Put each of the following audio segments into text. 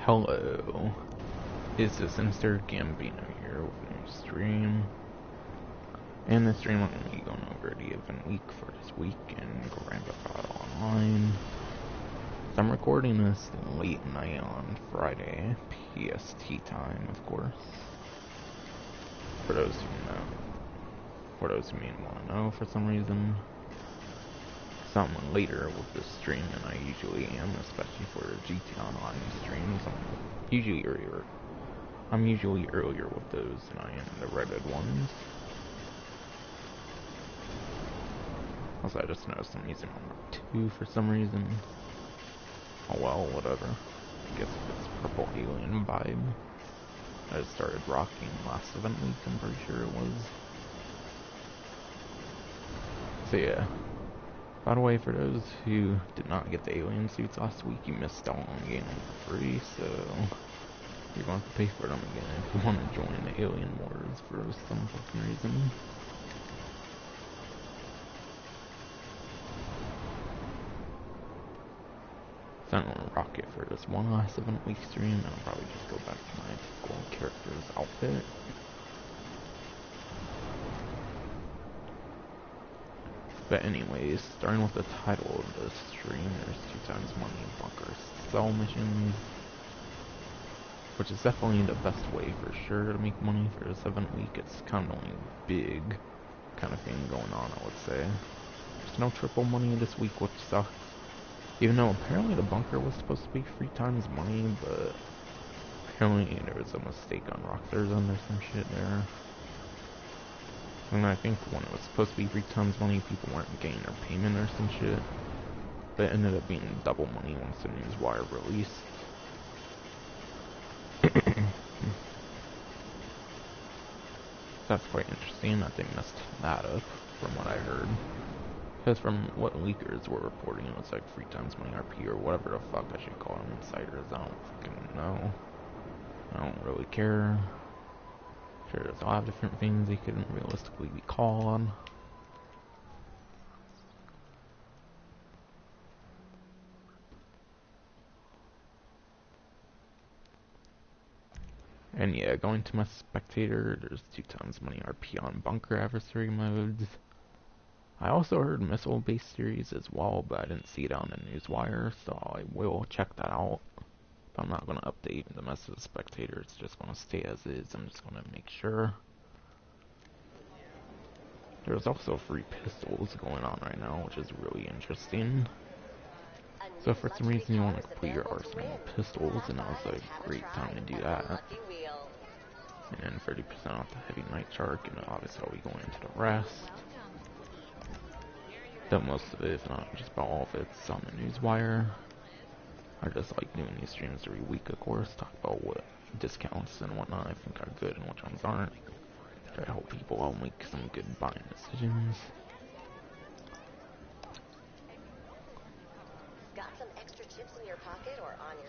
Hello, this is Mr. Gambino here with a new stream. And this stream I'm going to be going over the event week for this week in Grand Theft Auto Online. So I'm recording this late night on Friday, PST time, of course. For those who know, for those who may want to know for some reason. Something later with this stream than I usually am, especially for GTA Online streams. I'm usually earlier with those than I am the Reddit ones. Also, I just noticed I'm using Mark 2 for some reason. Oh well, whatever. I guess it's purple alien vibe. I just started rocking last event week, I'm pretty sure it was. So yeah. By the way, for those who did not get the alien suits last week, you missed out on getting them for free, so you're going to have to pay for them again if you want to join the alien wars for some fucking reason. So I'm going to rock it for this one last event week stream, and I'll probably just go back to my typical character's outfit. But anyways, starting with the title of the stream, there's 2 times money bunker sell missions, which is definitely the best way for sure to make money for this event week. It's kind of the only big kind of thing going on, I would say. There's no triple money this week, which sucks. Even though apparently the bunker was supposed to be 3 times money, but apparently there was a mistake on Rockstar's end or some shit there. And I think when it was supposed to be 3 times money, people weren't getting their payment or some shit. But it ended up being double money once the news wire released. That's quite interesting that they messed that up, from what I heard. Because from what leakers were reporting, it was like 3 times money RP or whatever the fuck I should call them, insiders. I don't fucking know. I don't really care. Sure, there's a lot of different things they could realistically be called. And yeah, going to my Spectator, there's 2 times money RP on bunker adversary modes. I also heard missile-based series as well, but I didn't see it on the newswire, so I will check that out. But I'm not going to update the mess of the Spectator, it's just going to stay as is. I'm just going to make sure. There's also free pistols going on right now, which is really interesting. So if for some reason you want to complete your arsenal of pistols, and now's a great time to do that. And 30% off the heavy night shark, and obviously I'll be going into the rest. Though most of it, if not just about all of it's on the newswire. I just like doing these streams every week, of course, talk about what discounts and whatnot I think are good and which ones aren't. Try to help people out make some good buying decisions.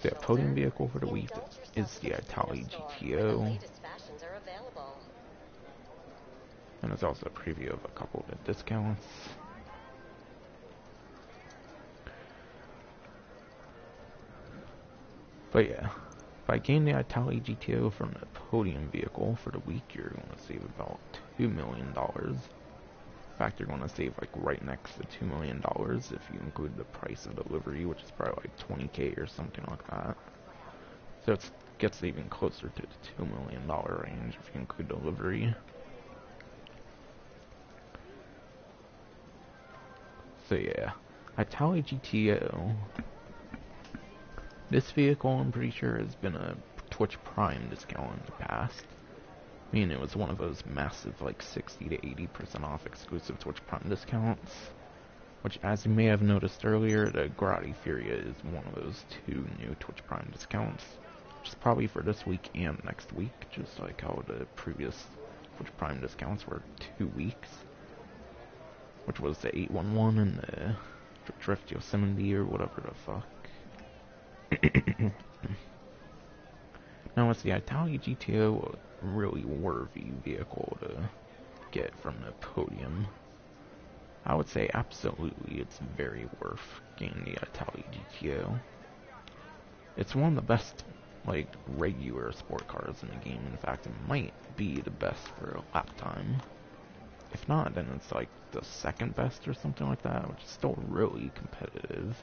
The podium vehicle for the week is the Itali GTO. And there's also a preview of a couple of the discounts. But yeah, if I gain the Itali GTO from the podium vehicle for the week, you're going to save about $2 million. In fact, you're going to save like right next to $2 million if you include the price of delivery, which is probably like 20k or something like that. So it gets even closer to the $2 million range if you include delivery. So yeah, Itali GTO. This vehicle, I'm pretty sure, has been a Twitch Prime discount in the past. I mean, it was one of those massive, like, 60 to 80% off exclusive Twitch Prime discounts. Which, as you may have noticed earlier, the Grotti Furia is one of those 2 new Twitch Prime discounts. Which is probably for this week and next week, just like how the previous Twitch Prime discounts were 2 weeks. Which was the 811 and the Drift Yosemite or whatever the fuck. Now, is the Itali GTO a really worthy vehicle to get from the podium? I would say absolutely it's very worth getting the Itali GTO. It's one of the best like regular sport cars in the game. In fact, it might be the best for lap time. If not, then it's like the second best or something like that, which is still really competitive.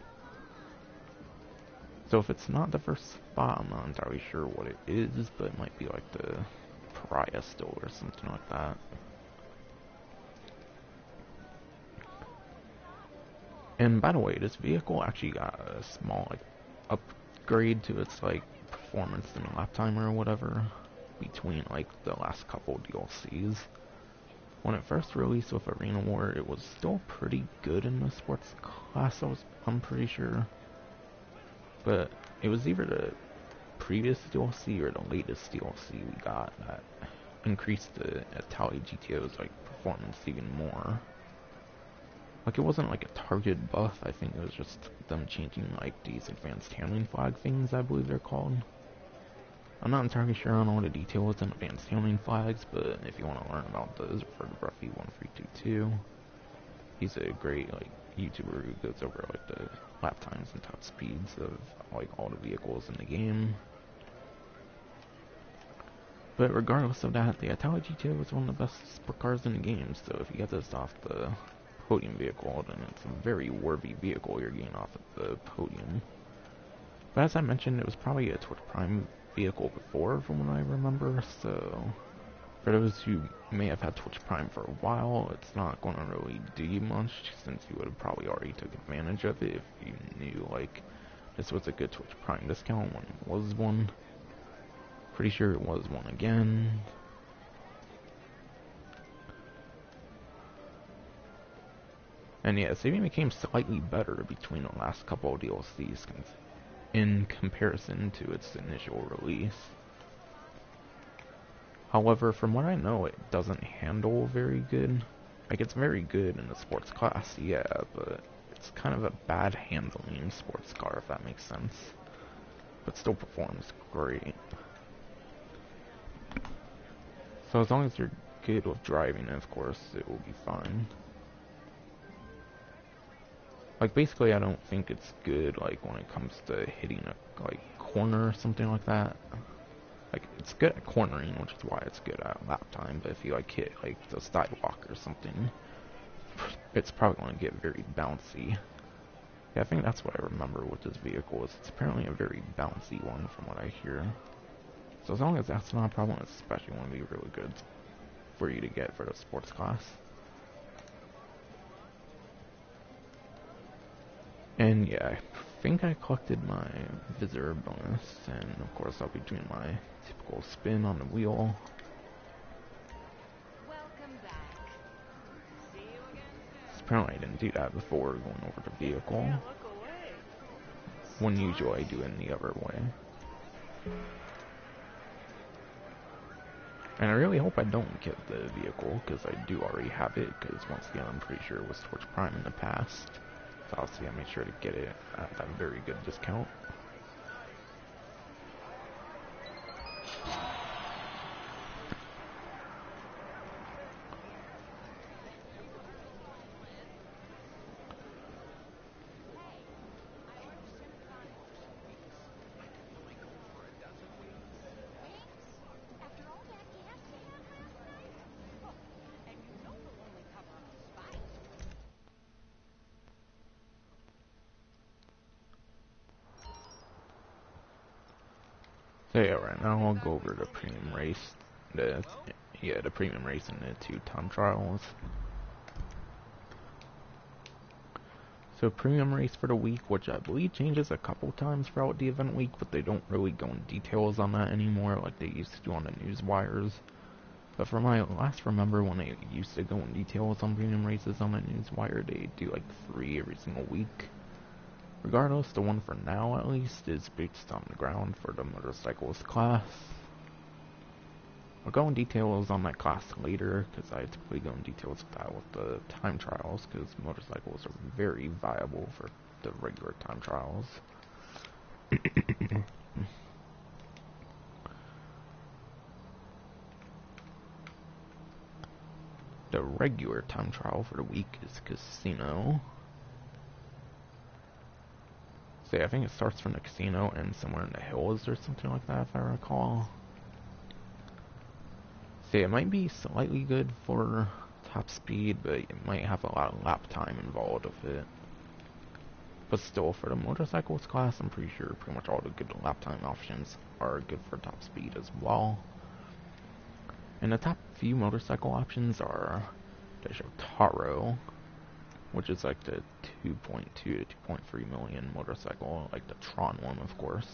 So if it's not the first spot, I'm not entirely sure what it is, but it might be like the pariah still or something like that. And by the way, this vehicle actually got a small like upgrade to its like performance and lap timer or whatever between like the last couple DLCs. When it first released with Arena War, it was still pretty good in the sports class, I'm pretty sure. But it was either the previous DLC or the latest DLC we got that increased the Italy GTO's like performance even more. Like, it wasn't like a targeted buff, I think it was just them changing like these advanced handling flag things, I believe they're called. I'm not entirely sure on all the details on advanced handling flags, but if you want to learn about those, refer to Bruffy1322. He's a great like YouTuber who goes over like the lap times and top speeds of like all the vehicles in the game. But regardless of that, the Italy GTO is one of the best sport cars in the game, so if you get this off the Podium vehicle, then it's a very worthy vehicle you're getting off of the Podium. But as I mentioned, it was probably a Twitch Prime vehicle before, from what I remember, so for those who may have had Twitch Prime for a while, it's not going to really do you much, since you would have probably already took advantage of it if you knew, like, this was a good Twitch Prime discount when it was one. Pretty sure it was one again. And yeah, saving became slightly better between the last couple of DLCs in comparison to its initial release. However, from what I know, it doesn't handle very good. Like, it's very good in the sports class, yeah, but it's kind of a bad handling sports car, if that makes sense. But still performs great. So as long as you're good with driving, of course, it will be fine. Like, basically, I don't think it's good, like, when it comes to hitting a, like, corner or something like that. Like, it's good at cornering, which is why it's good at lap time, but if you, like, hit, like, the sidewalk or something, it's probably going to get very bouncy. Yeah, I think that's what I remember with this vehicle, is it's apparently a very bouncy one from what I hear. So as long as that's not a problem, it's especially going to be really good for you to get for the sports class. And yeah, I think I collected my visitor bonus, and of course I'll be doing my typical spin on the wheel. Welcome back. See you again soon. Apparently I didn't do that before going over the vehicle. Yeah, look away. When usually I do it in the other way. And I really hope I don't get the vehicle, because I do already have it, because once again I'm pretty sure it was Twitch Prime in the past. So obviously I made sure to get it at a very good discount. So yeah, right now I'll go over the premium race, the premium race and the 2 time trials. So premium race for the week, which I believe changes a couple times throughout the event week, but they don't really go in details on that anymore like they used to do on the news wires. But from my last remember, when they used to go in details on premium races on the news wire, they do like 3 every single week. Regardless, the one for now, at least, is boots on the ground for the motorcyclist class. I'll go in details on that class later, because I typically go in details with that with the time trials, because motorcycles are very viable for the regular time trials. The regular time trial for the week is Casino. So yeah, I think it starts from the casino and somewhere in the hills or something like that, if I recall. So yeah, it might be slightly good for top speed, but it might have a lot of lap time involved with it. But still, for the motorcycles class, I'm pretty sure pretty much all the good lap time options are good for top speed as well. And the top few motorcycle options are, they show Taro, which is like the 2.2 to 2.3 million motorcycle, like the Tron one, of course.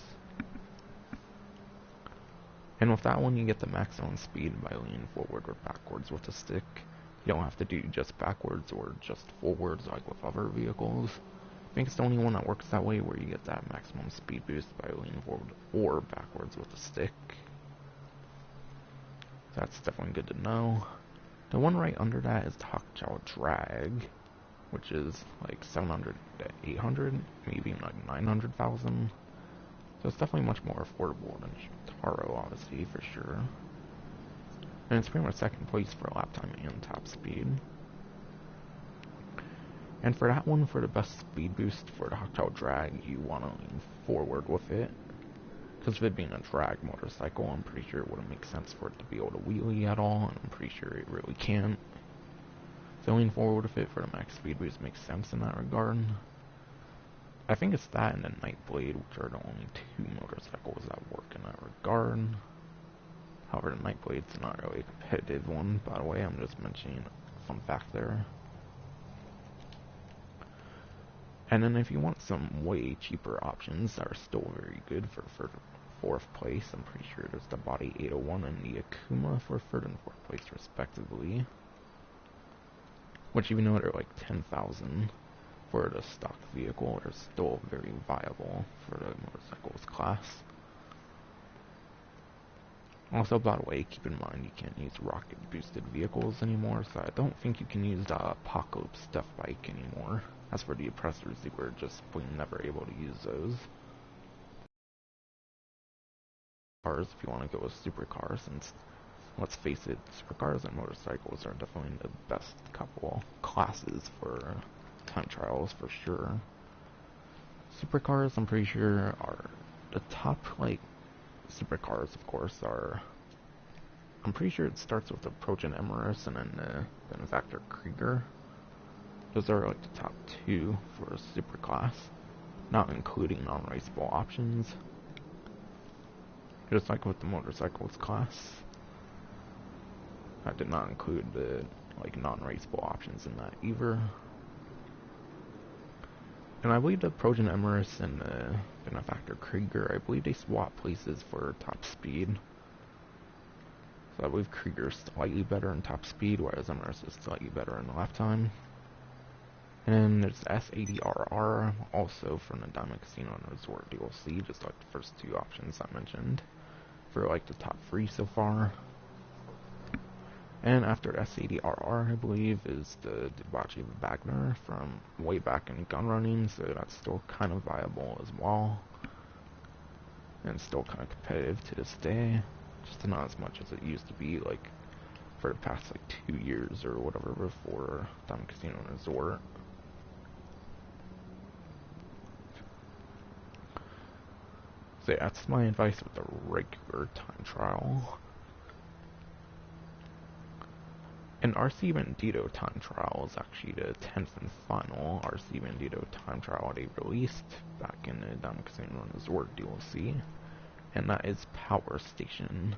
And with that one, you get the maximum speed by leaning forward or backwards with the stick. You don't have to do just backwards or just forwards like with other vehicles. I think it's the only one that works that way, where you get that maximum speed boost by leaning forward or backwards with the stick. That's definitely good to know. The one right under that is the Hokchao Drag, which is like 700 to 800, maybe like 900,000. So it's definitely much more affordable than Taro, obviously, for sure. And it's pretty much second place for lap time and top speed. And for that one, for the best speed boost for the Hokchao Drag, you want to lean forward with it. Because of it being a drag motorcycle, I'm pretty sure it wouldn't make sense for it to be able to wheelie at all, and I'm pretty sure it really can't. So lean forward with it for the max speed boost makes sense in that regard. I think it's that and the Nightblade, which are the only two motorcycles that work in that regard. However, the Nightblade's not really a competitive one, by the way, I'm just mentioning a fun fact there. And then if you want some way cheaper options that are still very good for fourth place, I'm pretty sure there's the Body 801 and the Akuma for third and fourth place respectively. Which, even though they're like 10,000 for the stock vehicle, they're still very viable for the motorcycles class. Also, by the way, keep in mind you can't use rocket boosted vehicles anymore, so I don't think you can use the Apocalypse Death Bike anymore. As for the Oppressors, they were just plain never able to use those. Cars, if you want to go with supercars, since, let's face it, supercars and motorcycles are definitely the best couple classes for time trials, for sure. Supercars, I'm pretty sure, are the top, like, supercars, of course, are... I'm pretty sure it starts with the Progen Emirates and then the Benefactor Krieger. Those are like the top two for superclass, not including non-raceable options. Just like with the motorcycles class, I did not include the like non-raceable options in that either. And I believe the Progen Emirates and the Benefactor Krieger, I believe they swap places for top speed. So I believe Krieger's slightly better in top speed, whereas Emirates is slightly better in lap time. And there's S80RR, also from the Diamond Casino and Resort DLC, just like the first two options I mentioned, for like the top three so far. And after S80RR, I believe, is the Debauchee Wagner from way back in gun running, so that's still kind of viable as well. And still kind of competitive to this day, just not as much as it used to be, like, for the past, like, 2 years or whatever before Diamond Casino and Resort. So yeah, that's my advice with the regular time trial. And RC Bandito time trial is actually the 10th and final RC Bandito time trial they released back in the Diamond Casino and Resort DLC. And that is Power Station.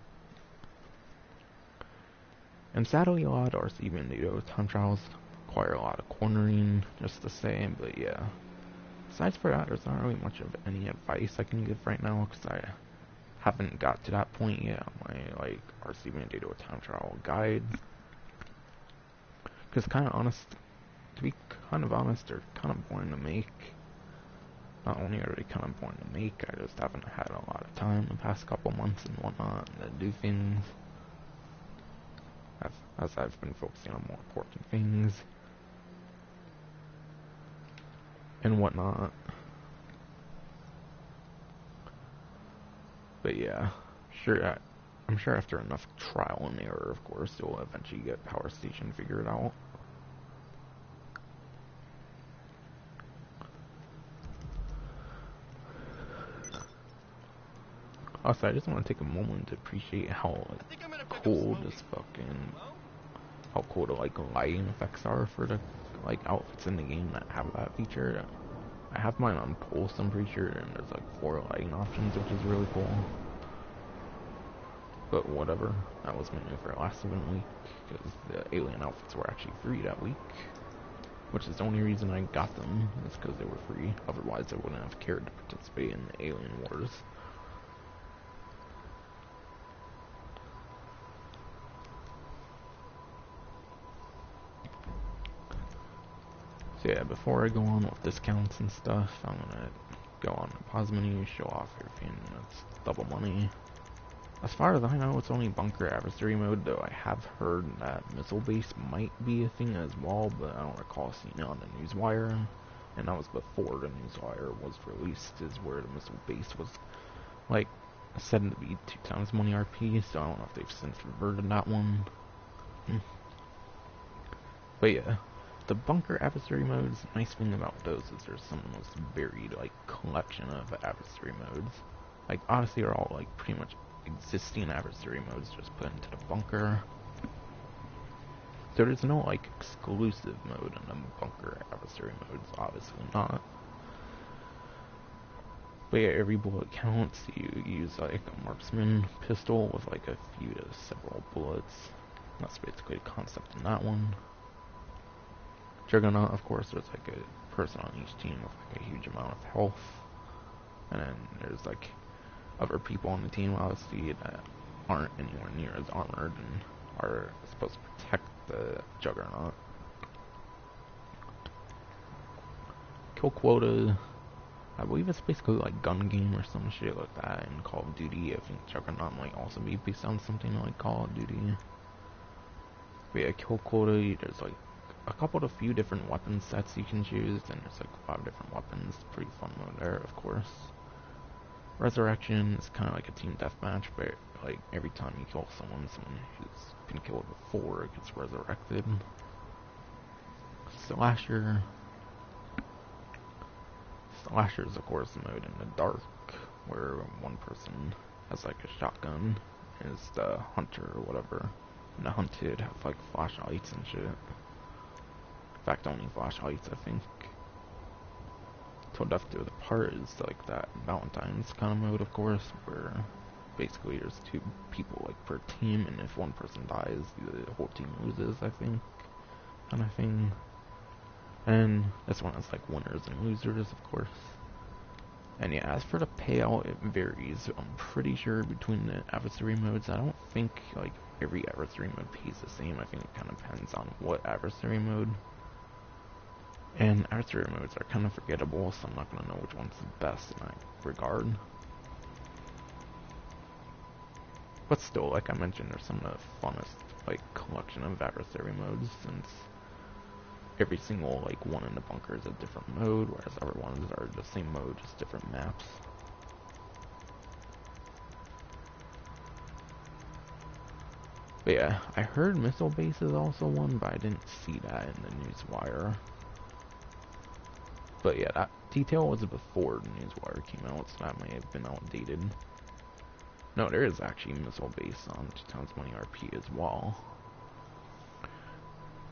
And sadly, a lot of RC Bandito time trials require a lot of cornering, just the same, but yeah. Besides for that, there's not really much of any advice I can give right now, because I haven't got to that point yet on my, like, RC Bandito time trial guide. Because to be kind of honest, they're kind of boring to make. Not only are they kind of boring to make, I just haven't had a lot of time the past couple months and whatnot to do things. As I've been focusing on more important things and whatnot. But yeah, I'm sure after enough trial and error, of course, you'll eventually get Power Station figured out. Also, I just want to take a moment to appreciate how I think I'm gonna pick up cool Smokey. this fucking, Hello? how cool the like lighting effects are for the like outfits in the game that have that feature. I have mine on pulse, I'm pretty sure, and there's like 4 lighting options, which is really cool. But whatever, that was mainly for last event week, because the alien outfits were actually free that week. Which is the only reason I got them, is because they were free. Otherwise I wouldn't have cared to participate in the Alien Wars. So yeah, before I go on with discounts and stuff, I'm gonna go on the pause menu, show off everything that's double money. As far as I know, it's only bunker adversary mode, though I have heard that missile base might be a thing as well, but I don't recall seeing it on the newswire. And that was before the newswire was released, is where the missile base was, like, said to be 2 times money RP, so I don't know if they've since reverted that one. But yeah, the bunker adversary modes, nice thing about those is there's some of the most varied, like, collection of adversary modes. Like, honestly, are all, like, pretty much existing adversary modes just put into the bunker. So there's no, like, exclusive mode in the bunker adversary modes, obviously not. But yeah, every bullet counts. You use, like, a marksman pistol with, like, a few to several bullets. That's basically the concept in that one. Juggernaut, of course, there's, like, a person on each team with, like, a huge amount of health. And then there's, like, other people on the team, obviously, that aren't anywhere near as armored and are supposed to protect the Juggernaut. Kill quota, I believe it's basically like gun game or some shit like that in Call of Duty. I think Juggernaut might also be based on something like Call of Duty. But yeah, kill quota, there's like a few different weapon sets you can choose, and there's like 5 different weapons. Pretty fun mode there, of course. Resurrection is kind of like a team deathmatch, but like every time you kill someone who's been killed before gets resurrected. Slasher. Slasher is of course a mode in the dark, where one person has like a shotgun, is the hunter or whatever, and the hunted have like flashlights and shit. In fact, only flashlights, I think. Till death do the part is like that Valentine's kind of mode, of course, where basically there's 2 people like per team, and if one person dies, the whole team loses, I think, kind of thing. And this one has like winners and losers, of course. And yeah, as for the payout, it varies. I'm pretty sure between the adversary modes, I don't think like every adversary mode pays the same. I think it kind of depends on what adversary mode. And adversary modes are kind of forgettable, so I'm not going to know which one's the best in that regard. But still, like I mentioned, there's some of the funnest like collection of adversary modes, since every single like one in the bunker is a different mode, whereas other ones are the same mode, just different maps. But yeah, I heard missile base is also one, but I didn't see that in the newswire. But yeah, that detail was before the newswire came out, so that may have been outdated. No, there is actually missile base on 2 times money RP as well.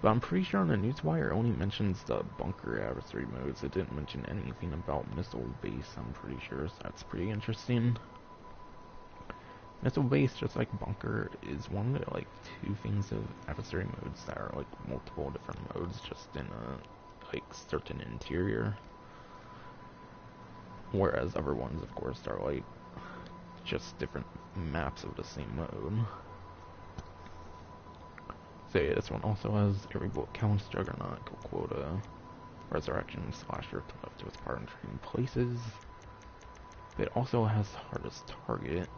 But I'm pretty sure on the newswire it only mentions the bunker adversary modes. It didn't mention anything about missile base, I'm pretty sure, so that's pretty interesting. Missile base, just like bunker, is one of the like 2 things of adversary modes that are like multiple different modes just in a like certain interior. Whereas other ones, of course, are like just different maps of the same mode. So yeah, this one also has every bullet counts, Juggernaut, kill quota, resurrection, slasher to left to its part in trading places. It also has hardest target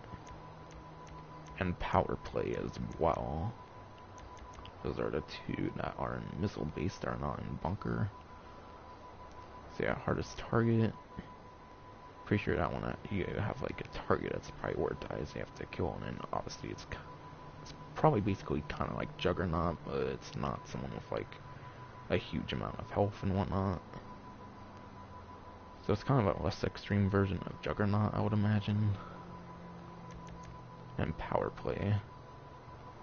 and power play as well. Those are the 2 that are in missile base that are not in bunker. So yeah, hardest target. Pretty sure that one you have like a target that's prioritized. You have to kill, and then obviously it's probably basically kind of like Juggernaut, but it's not someone with like a huge amount of health and whatnot. So it's kind of a less extreme version of Juggernaut, I would imagine. and power play.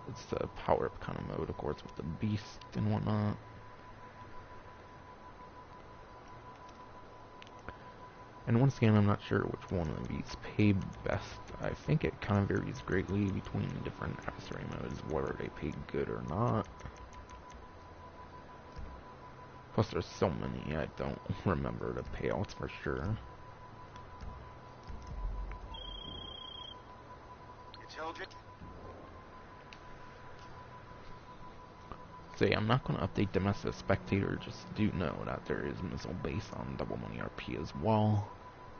It's the power up kind of mode, of course, with the beast and whatnot. And once again, I'm not sure which one of these pay best. I think it kind of varies greatly between different adversary modes, whether they pay good or not. Plus, there's so many, I don't remember the payouts for sure. Intelligent? So yeah, I'm not going to update them as a Spectator, just do know that there is missile base on Double Money RP as well.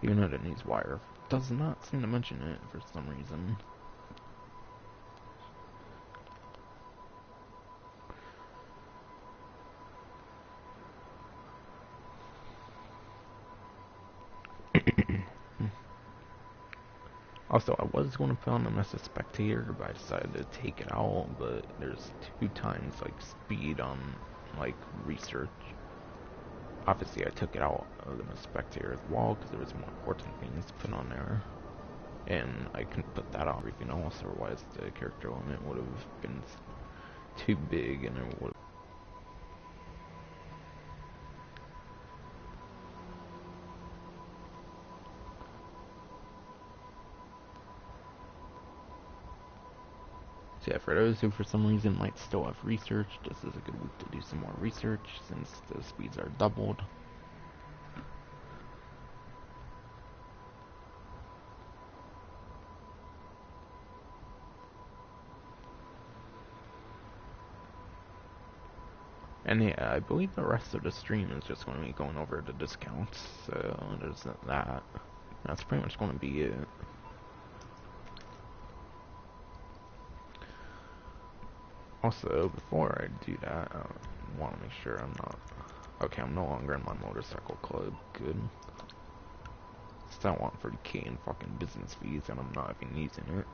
Even though the newswire does not seem to mention it for some reason. Also, I was going to put on them as a Spectator, but I decided to take it out, but there's 2 times, like, speed on, like, research. Obviously, I took it out of the Spectator as well, because there was more important things to put on there. And I couldn't put that on everything else, otherwise the character limit would have been too big, and it would. So yeah, for those who for some reason might still have research, this is a good week to do some more research, since the speeds are doubled. And yeah, I believe the rest of the stream is just going to be going over the discounts, so there's that. That's pretty much going to be it. Also, before I do that, I want to make sure I'm not... Okay, I'm no longer in my motorcycle club, good. Still want 30k in fucking business fees, and I'm not even using it.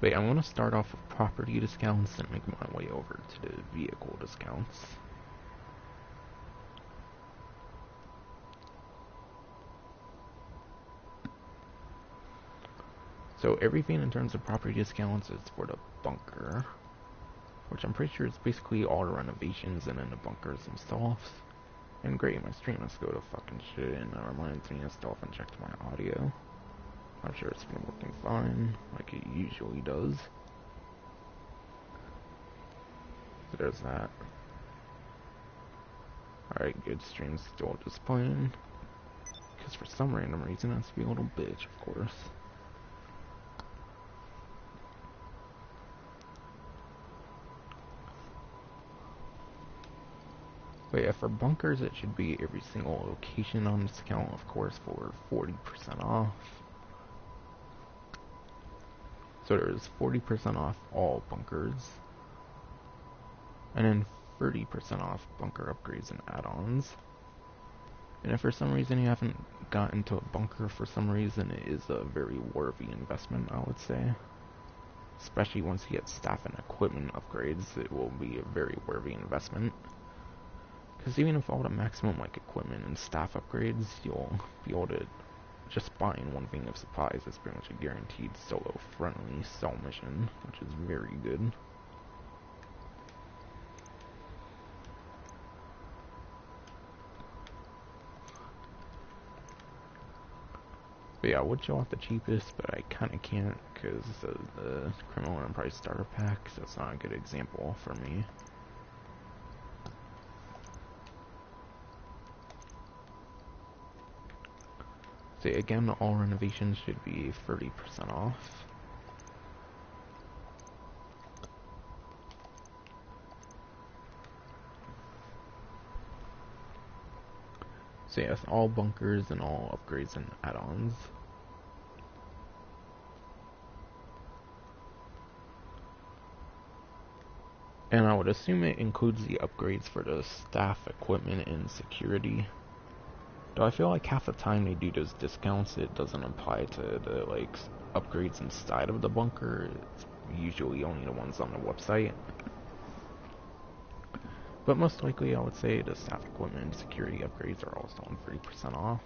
But yeah, I'm going to start off with property discounts and make my way over to the vehicle discounts. So everything in terms of property discounts is for the bunker, which I'm pretty sure is basically all the renovations and then the bunkers themselves. And great, my stream must go to fucking shit, and that reminds me I still haven't checked my audio. I'm sure it's been working fine, like it usually does. So there's that. Alright, good, stream's still displaying. Because for some random reason it has to be a little bitch, of course. But yeah, for bunkers it should be every single location on discount, of course, for 40% off. So there's 40% off all bunkers. And then 30% off bunker upgrades and add-ons. And if for some reason you haven't got into a bunker for some reason, it is a very worthy investment, I would say. Especially once you get staff and equipment upgrades, it will be a very worthy investment. Because even with all the maximum like equipment and staff upgrades, you'll be able to just buying one thing of supplies is pretty much a guaranteed solo friendly cell mission, which is very good. But yeah, I would show off the cheapest, but I kinda can't because of the criminal enterprise starter pack, so it's not a good example for me. So again, all renovations should be 30% off. So yes, all bunkers and all upgrades and add-ons. And I would assume it includes the upgrades for the staff, equipment, and security. Though I feel like half the time they do those discounts, it doesn't apply to the like upgrades inside of the bunker. It's usually only the ones on the website. But most likely, I would say the staff equipment and security upgrades are all still on 30% off.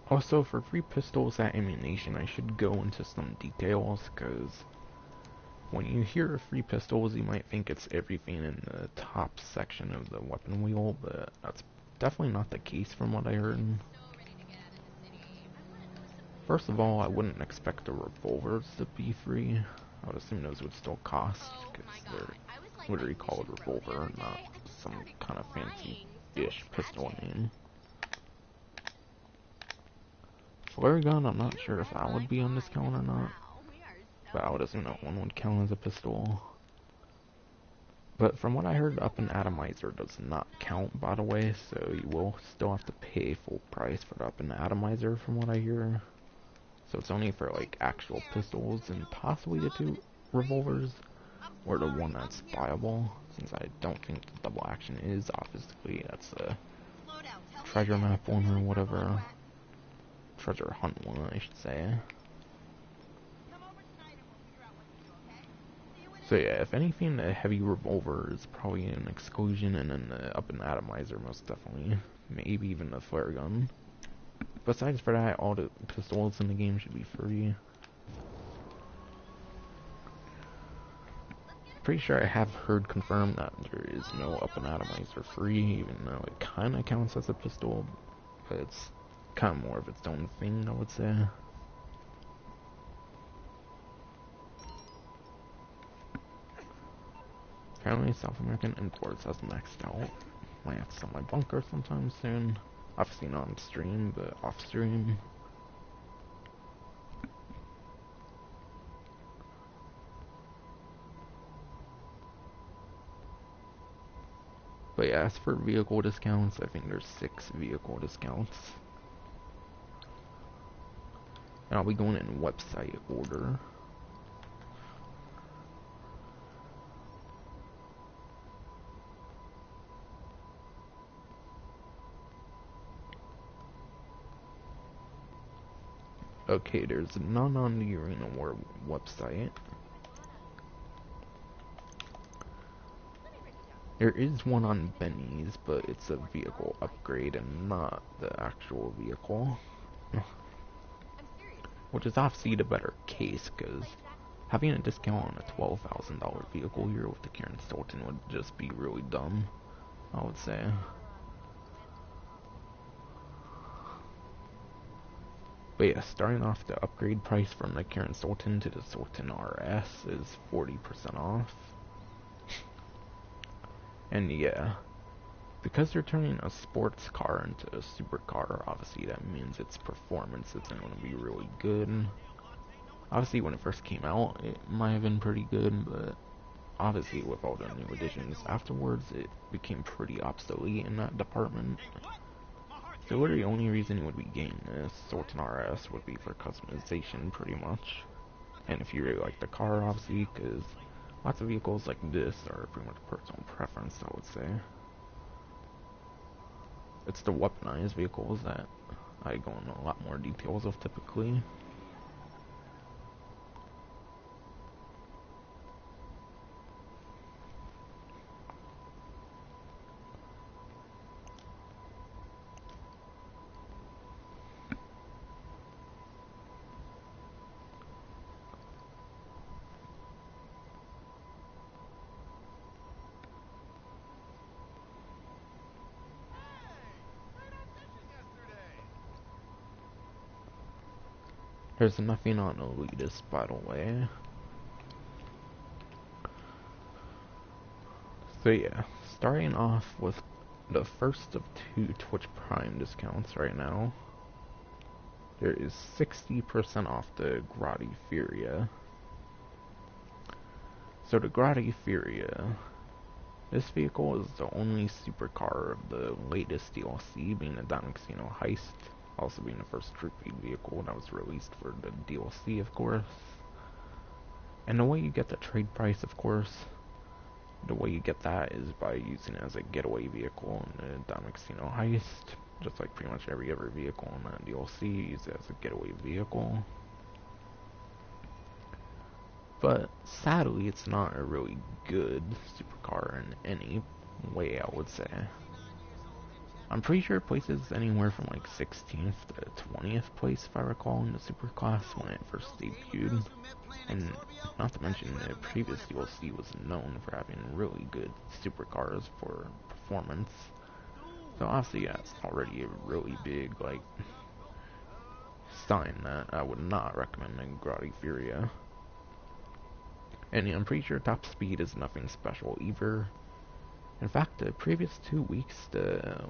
Also, for free pistols and ammunition, I should go into some details, because when you hear free pistols, you might think it's everything in the top section of the weapon wheel, but that's definitely not the case from what I heard. First of all, I wouldn't expect the revolvers to be free. I would assume those would still cost, because they're literally called revolver, not some kind of fancy-ish pistol name. Flare gun, I'm not sure if that would be on discount or not, but I would assume that one would count as a pistol. But from what I heard, up and atomizer does not count, by the way, so you will still have to pay full price for the up and atomizer from what I hear. So it's only for like actual pistols and possibly the two revolvers, or the one that's buyable, since I don't think the double action is. Obviously, that's a treasure map one or whatever. Treasure hunt one, I should say. So yeah, if anything, the heavy revolver is probably an exclusion, and then the up and atomizer most definitely. Maybe even the flare gun. Besides for that, all the pistols in the game should be free. Pretty sure I have heard confirmed that there is no up and atomizer free, even though it kinda counts as a pistol, but it's kinda more of its own thing, I would say. Apparently South American imports has maxed out. Might have to sell my bunker sometime soon. Obviously not on stream, but off stream. But yeah, as for vehicle discounts, I think there's 6 vehicle discounts. And I'll be going in website order. Okay, there's none on the Arena War website. There is one on Benny's, but it's a vehicle upgrade and not the actual vehicle. Which is obviously the better case, because having a discount on a $12,000 vehicle here with the Karen Stolten would just be really dumb, I would say. But yeah, starting off, the upgrade price from the Karen Stolten to the Stolten RS is 40% off. And yeah, because they're turning a sports car into a supercar, obviously that means its performance isn't going to be really good. Obviously when it first came out, it might have been pretty good, but obviously with all the new additions afterwards, it became pretty obsolete in that department. So literally the only reason you would be getting this Sultan RS would be for customization, pretty much. And if you really like the car, obviously, because lots of vehicles like this are pretty much personal preference, I would say. It's the weaponized vehicles that I go into a lot more details of typically. There's nothing on Elitist, by the way. So yeah, starting off with the first of 2 Twitch Prime discounts right now. There is 60% off the Grotti Furia. So the Grotti Furia, this vehicle is the only supercar of the latest DLC, being the Diamond Casino Heist, also being the first trophy vehicle that was released for the DLC, of course. And the way you get the trade price, of course, the way you get that is by using it as a getaway vehicle in the Diamond Casino Heist. just like pretty much every other vehicle in that DLC, used it as a getaway vehicle. But sadly, it's not a really good supercar in any way, I would say. I'm pretty sure it places anywhere from like 16th to 20th place, if I recall, in the superclass when it first debuted. And not to mention, the previous DLC was known for having really good supercars for performance. So obviously, that's already a really big, like, sign that I would not recommend a Grotti Furia. And yeah, I'm pretty sure top speed is nothing special either. In fact, the previous 2 weeks,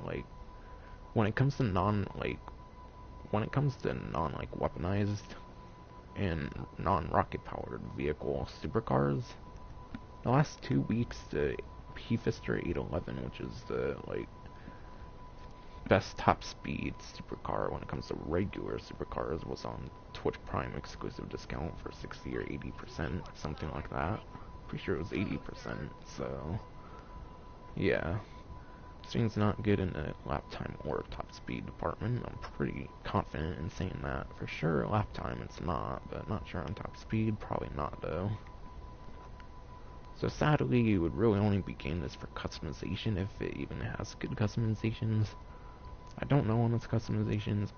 like, when it comes to non weaponized and non-rocket powered vehicle supercars, the last 2 weeks, the P-Fister 811, which is the, like, best top speed supercar when it comes to regular supercars, was on Twitch Prime exclusive discount for 60 or 80%, something like that. Pretty sure it was 80%, so yeah. This thing's not good in the lap time or top speed department. I'm pretty confident in saying that. For sure, lap time it's not, but not sure on top speed. Probably not, though. So sadly, you would really only be getting this for customization if it even has good customizations. I don't know on its customizations.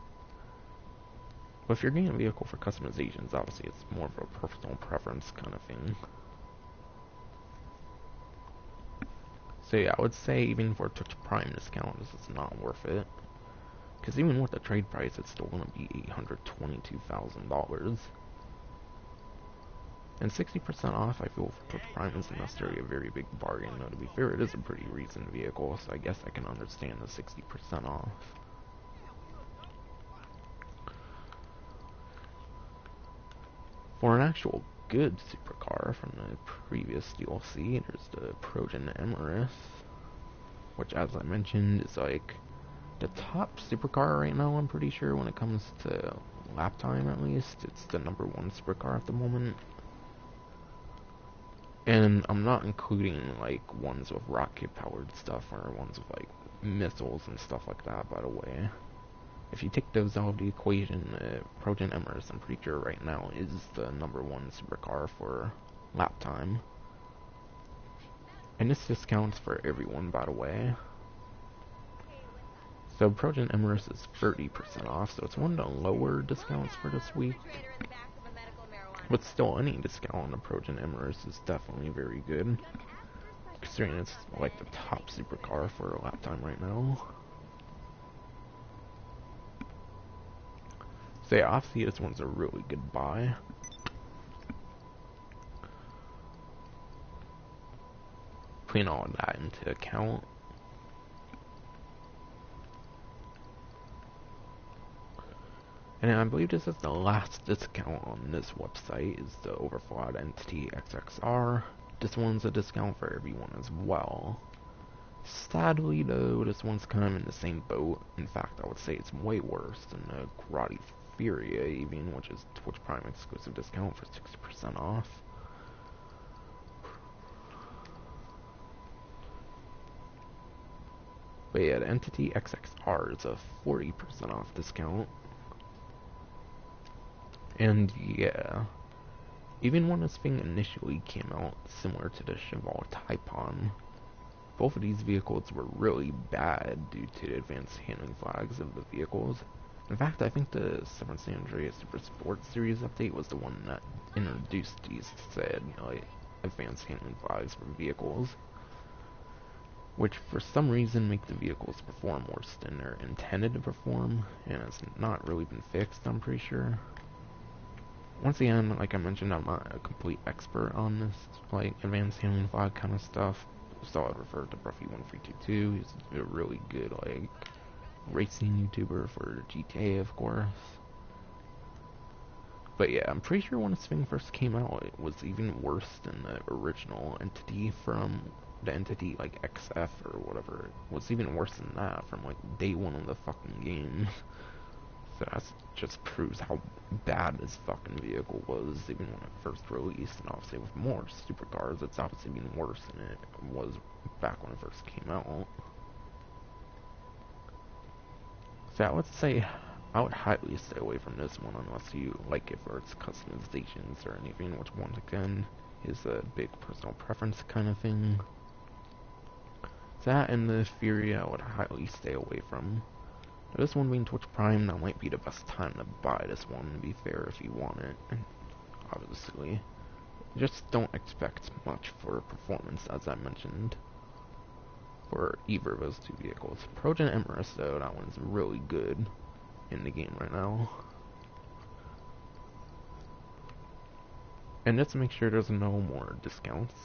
But if you're getting a vehicle for customizations, obviously it's more of a personal preference kind of thing. So yeah, I would say even for a Twitch Prime discount, this is not worth it. Because even with the trade price, it's still going to be $822,000. And 60% off, I feel for Twitch Prime isn't necessarily a very big bargain. Though, to be fair, it is a pretty recent vehicle, so I guess I can understand the 60% off. For an actual good supercar from the previous DLC, there's the Podium Emirates, which, as I mentioned, is like the top supercar right now, I'm pretty sure, when it comes to lap time at least. It's the #1 supercar at the moment. And I'm not including like ones with rocket powered stuff or ones with like missiles and stuff like that, by the way. If you take those out of the equation, Podium Emirates, I'm pretty sure right now, is the #1 supercar for lap time. And this discounts for everyone, by the way. So Podium Emirates is 30% off, so it's one of the lower discounts for this week. But still, any discount on the Podium Emirates is definitely very good, considering it's like the top supercar for lap time right now. So yeah, obviously this one's a really good buy. Putting all of that into account, and I believe this is the last discount on this website, is the Overflawed Entity XXR. This one's a discount for everyone as well. Sadly though, this one's kind of in the same boat. In fact, I would say it's way worse than the Grotti Furia even, which is Twitch Prime exclusive discount for 60% off. But yeah, the Entity XXR is a 40% off discount. And yeah, even when this thing initially came out, similar to the Cheval Taipon, both of these vehicles were really bad due to the advanced handling flags of the vehicles. In fact, I think the San Andreas Super Sport Series update was the one that introduced these said, like, advanced handling flags for vehicles, which for some reason make the vehicles perform worse than they're intended to perform, and it's not really been fixed, I'm pretty sure. Once again, like I mentioned, I'm not a complete expert on this, like, advanced handling flag kind of stuff, so I'd refer to Bruffy1322. He's a really good, like, racing YouTuber for GTA, of course. But yeah, I'm pretty sure when this thing first came out, it was even worse than the original Entity from the Entity, like, XF or whatever. It was even worse than that from, like, day one of the fucking game. So that just proves how bad this fucking vehicle was, even when it first released. And obviously with more supercars, it's obviously been worse than it was back when it first came out. So I would say I would highly stay away from this one unless you like it for its customizations or anything, which once again is a big personal preference kind of thing. That and the Fury I would highly stay away from. This one being Twitch Prime, that might be the best time to buy this one, to be fair, if you want it. Obviously. Just don't expect much for performance, as I mentioned, for either of those two vehicles. Progen Empress, though, that one's really good in the game right now. And just to make sure there's no more discounts.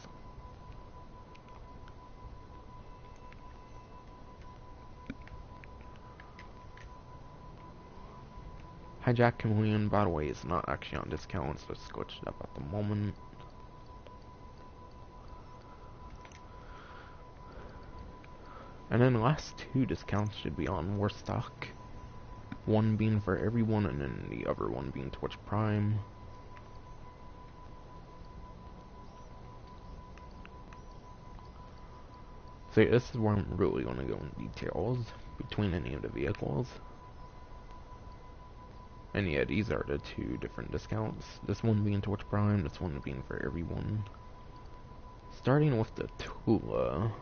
Hijack Chameleon, by the way, is not actually on discount, so it's glitched up at the moment. And then the last two discounts should be on Warstock. One being for everyone, and then the other one being Twitch Prime. So yeah, this is where I'm really going to go in details between any of the vehicles. And yeah, these are the two different discounts. This one being Twitch Prime, this one being for everyone. Starting with the Tula.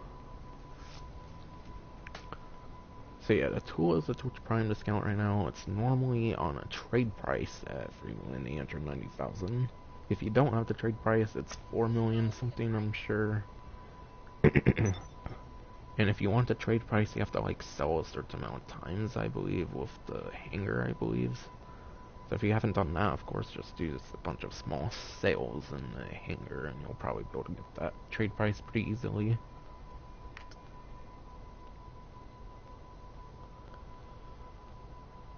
So yeah, the Tula is a Twitch Prime discount right now. It's normally on a trade price at 3,890,000. If you don't have the trade price, it's 4 million something, I'm sure. And if you want the trade price, you have to like sell a certain amount of times, I believe, with the hanger, I believe. So if you haven't done that, of course, just do just a bunch of small sales in the hanger, and you'll probably be able to get that trade price pretty easily.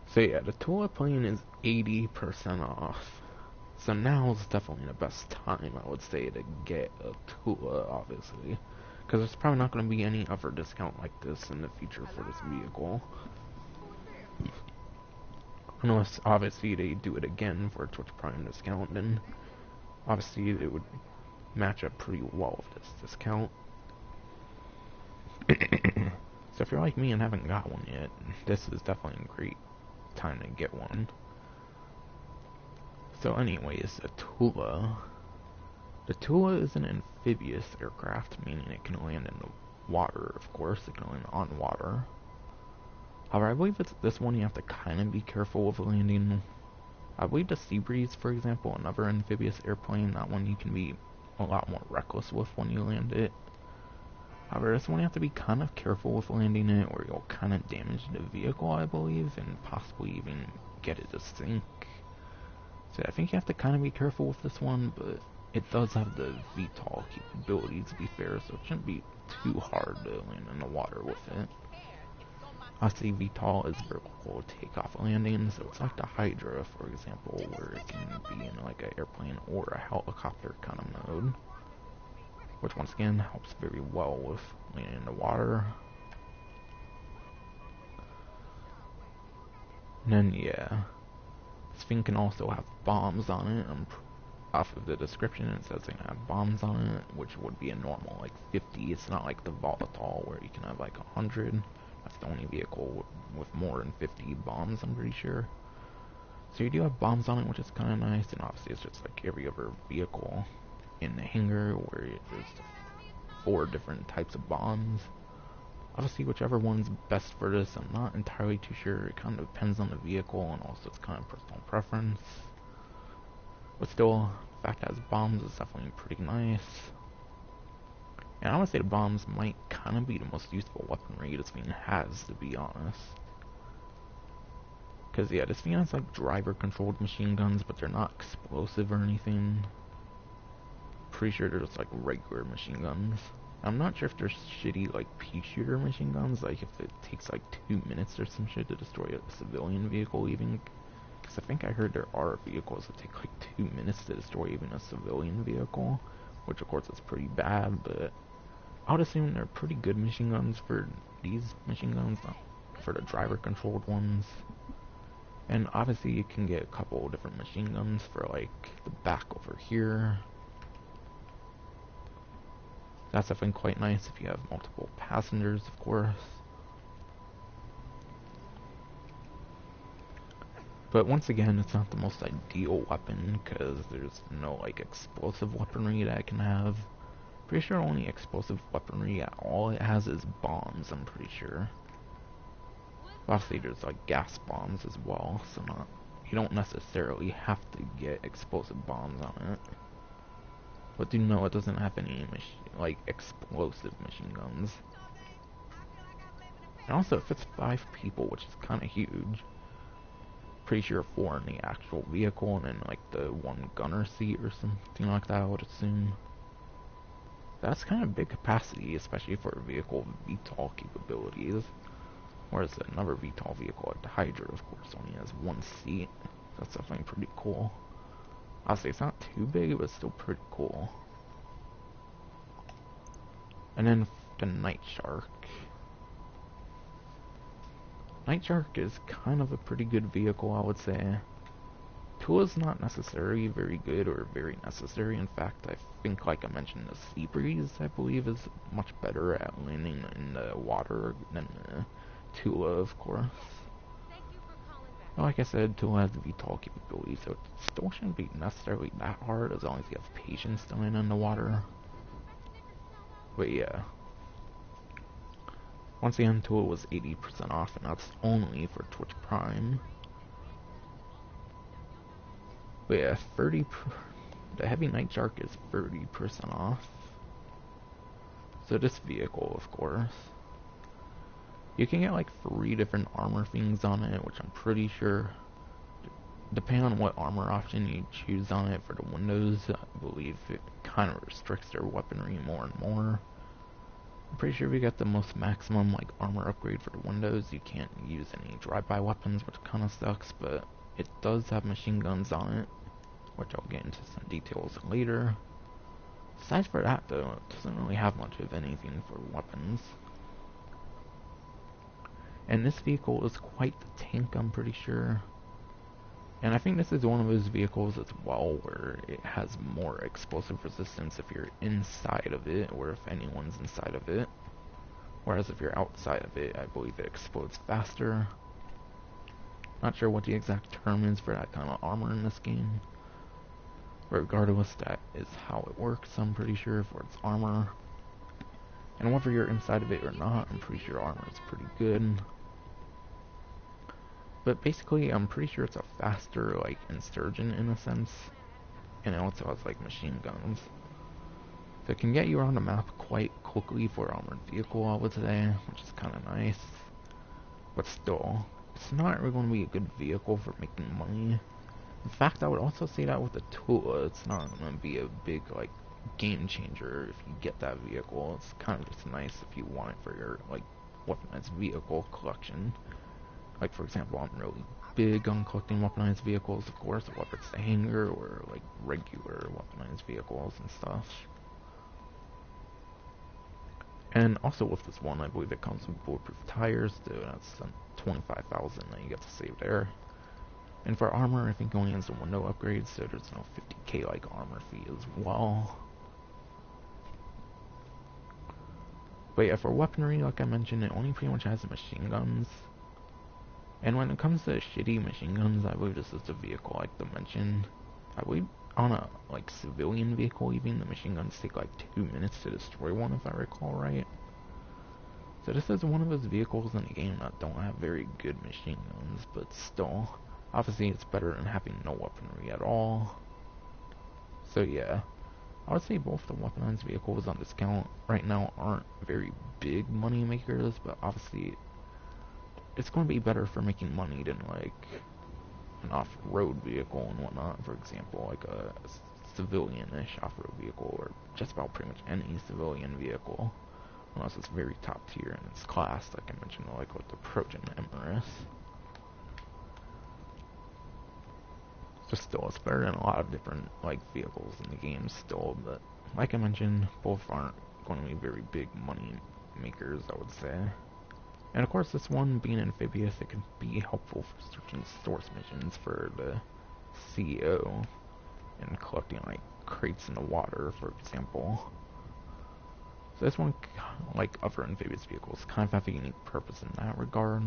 So yeah, the Tula plane is 80% off. So now is definitely the best time, I would say, to get a Tula, obviously. Because there's probably not going to be any other discount like this in the future for this vehicle. Unless, obviously, they do it again for a Twitch Prime discount, then obviously it would match up pretty well with this discount. So if you're like me and haven't got one yet, this is definitely a great time to get one. So anyways, a Tula. The Tula is an amphibious aircraft, meaning it can land in the water, of course. It can land on water. However, I believe it's this one you have to kind of be careful with landing. I believe the Seabreeze, for example, another amphibious airplane, that one you can be a lot more reckless with when you land it. However, this one you have to be kind of careful with landing it, or you'll kind of damage the vehicle, I believe, and possibly even get it to sink. So I think you have to kind of be careful with this one, but it does have the VTOL capabilities, to be fair, so it shouldn't be too hard to land in the water with it. Obviously, VTOL is vertical takeoff landing, so it's like the Hydra, for example, where it can be in like an airplane or a helicopter kind of mode, which once again helps very well with landing in the water. And then yeah, this thing can also have bombs on it. Off of the description it says it can have bombs on it, which would be a normal like 50. It's not like the Volatile where you can have like 100. That's the only vehicle with more than 50 bombs, I'm pretty sure. So you do have bombs on it, which is kind of nice, and obviously it's just like every other vehicle in the hangar where there's 4 different types of bombs. Obviously, whichever one's best for this, I'm not entirely too sure. It kind of depends on the vehicle, and also it's kind of personal preference. But still, the fact that it has bombs is definitely pretty nice. And I would say the bombs might kind of be the most useful weaponry this thing has, to be honest. Because yeah, this thing has like driver-controlled machine guns, but they're not explosive or anything. Pretty sure they're just like regular machine guns. I'm not sure if they're shitty like pea-shooter machine guns, like if it takes like 2 minutes or some shit to destroy a civilian vehicle even. Because I think I heard there are vehicles that take like 2 minutes to destroy even a civilian vehicle, which of course is pretty bad, but I would assume they're pretty good machine guns for these machine guns, not for the driver-controlled ones. And obviously you can get a couple different machine guns for like the back over here. That's definitely quite nice if you have multiple passengers, of course. But once again, it's not the most ideal weapon, because there's no, like, explosive weaponry that I can have. Pretty sure only explosive weaponry at all it has is bombs, I'm pretty sure. Obviously there's, like, gas bombs as well, so you don't necessarily have to get explosive bombs on it. But do know it doesn't have any, like, explosive machine guns. And also it fits 5 people, which is kind of huge. Pretty sure 4 in the actual vehicle, and then like the 1 gunner seat or something like that, I would assume. That's kind of big capacity, especially for a vehicle with VTOL capabilities. Whereas another VTOL vehicle like the Hydra, of course, only has 1 seat. That's definitely pretty cool. Honestly, it's not too big, but it's still pretty cool. And then the Night Shark. Night Shark is kind of a pretty good vehicle, I would say. Tula's not necessarily very good or very necessary. In fact, I think, like I mentioned, the Sea Breeze, I believe, is much better at landing in the water than Tula, of course. Like I said, Tula has the VTOL capability, so it still shouldn't be necessarily that hard as long as you have patience to land in the water. But yeah. Once again, Tula was 80% off, and that's only for Twitch Prime. But yeah, the Heavy Night Shark is 30% off. So this vehicle, of course. You can get like 3 different armor things on it, which I'm pretty sure, depending on what armor option you choose on it for the windows, I believe it kind of restricts their weaponry more and more. I'm pretty sure if you get the most maximum like armor upgrade for the windows, you can't use any drive-by weapons, which kind of sucks, but it does have machine guns on it, which I'll get into some details later. Aside for that though, it doesn't really have much of anything for weapons. And this vehicle is quite the tank, I'm pretty sure. And I think this is one of those vehicles as well where it has more explosive resistance if you're inside of it, or if anyone's inside of it. Whereas if you're outside of it, I believe it explodes faster. Not sure what the exact term is for that kind of armor in this game. Regardless, that is how it works, I'm pretty sure, for its armor. And whether you're inside of it or not, I'm pretty sure armor is pretty good. But basically, I'm pretty sure it's a faster, like, insurgent in a sense. And it also has, like, machine guns. So it can get you around the map quite quickly for an armored vehicle, I would say, which is kind of nice. But still, it's not really going to be a good vehicle for making money. In fact, I would also say that with the Tula, it's not going to be a big, like, game changer if you get that vehicle. It's kind of just nice if you want it for your, like, weaponized vehicle collection. Like, for example, I'm really big on collecting weaponized vehicles, of course, whether it's the hangar or, like, regular weaponized vehicles and stuff. And also with this one, I believe it comes with bulletproof tires, so that's 25,000 that you get to save there. And for armor, I think it only has a window upgrade, so there's no 50k like armor fee as well. But yeah, for weaponry, like I mentioned, it only pretty much has machine guns. And when it comes to shitty machine guns, I believe this is the vehicle like to mention. I believe on a like civilian vehicle, even the machine guns take like 2 minutes to destroy one, if I recall right. So this is one of those vehicles in the game that don't have very good machine guns, but still, obviously it's better than having no weaponry at all. So yeah, I would say both the weaponized vehicles on discount right now aren't very big money makers, but obviously it's going to be better for making money than like an off-road vehicle and whatnot. For example, like a civilian-ish off-road vehicle, or just about pretty much any civilian vehicle, unless it's very top tier in its class, like I mentioned, like with the Proton Empress. So still, it's better than a lot of different like vehicles in the game still, but like I mentioned, both aren't going to be very big money makers, I would say. And of course, this one being amphibious, it can be helpful for searching source missions for the CEO and collecting like crates in the water, for example. So this one, like other amphibious vehicles, kind of have a unique purpose in that regard.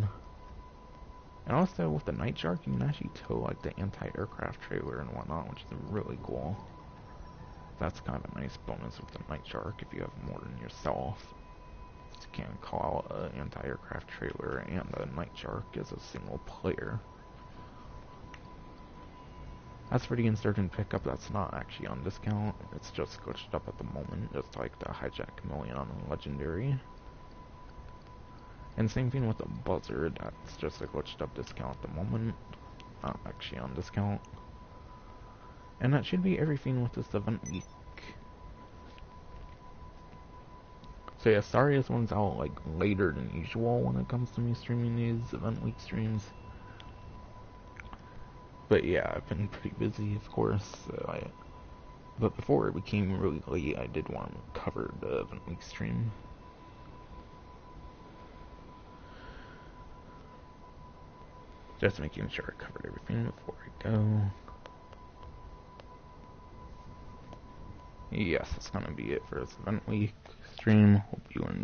And also with the Night Shark, you can actually tow like the anti-aircraft trailer and whatnot, which is really cool. That's kind of a nice bonus with the Night Shark if you have more than yourself. You can call out an anti-aircraft trailer and a Night Shark as a single player. As for the Insurgent pickup, that's not actually on discount. It's just glitched up at the moment, just like the Hijack Chameleon and Legendary. And same thing with the Buzzard, that's just a glitched up discount at the moment. Not actually on discount. And that should be everything with this event week. So yeah, sorry this one's out like later than usual when it comes to me streaming these event week streams. But yeah, I've been pretty busy, of course. But before it became really late, I did want to cover the event week stream. Just making sure I covered everything before I go. Yes, that's gonna be it for this event week stream. Hope you enjoyed.